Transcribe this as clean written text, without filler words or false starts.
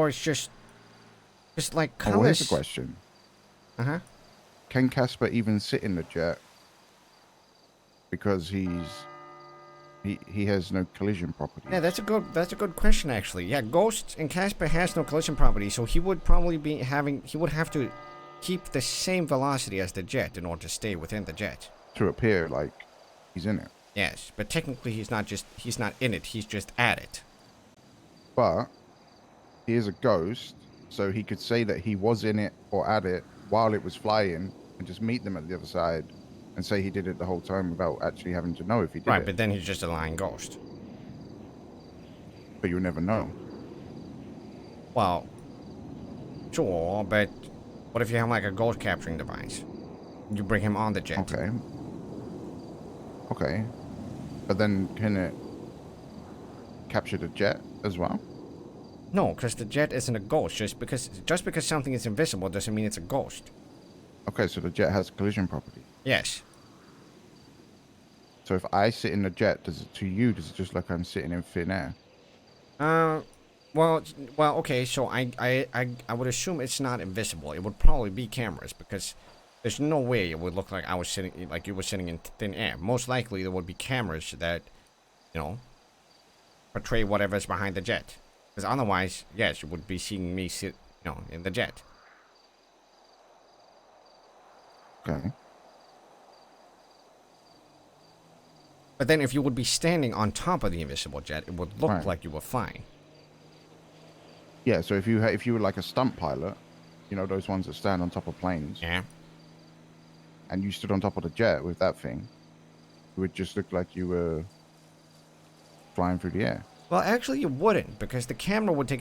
Or it's just like colors. Oh, well, here's a question. Uh-huh. Can Casper even sit in the jet because he has no collision properties? Yeah, that's a good question actually. Yeah, Ghost in Casper has no collision property, so he would probably be he would have to keep the same velocity as the jet in order to stay within the jet. To appear like he's in it. Yes, but technically he's not in it, he's just at it. But he is a ghost, so he could say that he was in it or at it while it was flying and just meet them at the other side and say he did it the whole time without actually having to know if he did Right, it. but then he's just a lying ghost. But you'll never know. Well, sure, but what if you have like a ghost capturing device? You bring him on the jet. Okay. Okay. But then can it capture the jet as well? No, because the jet isn't a ghost. Just because something is invisible doesn't mean it's a ghost. Okay, so the jet has collision property. Yes. So if I sit in the jet, does it just look like I'm sitting in thin air? Well, okay. So I would assume it's not invisible. It would probably be cameras because there's no way it would look like you were sitting in thin air. Most likely there would be cameras that, portray whatever's behind the jet. Because otherwise, yes, you would be seeing me sit, in the jet. Okay. But then if you would be standing on top of the invisible jet, it would look like you were flying. Yeah, so if you were like a stunt pilot, those ones that stand on top of planes. Yeah. And you stood on top of the jet with that thing, it would just look like you were flying through the air. Well, actually, you wouldn't, because the camera would take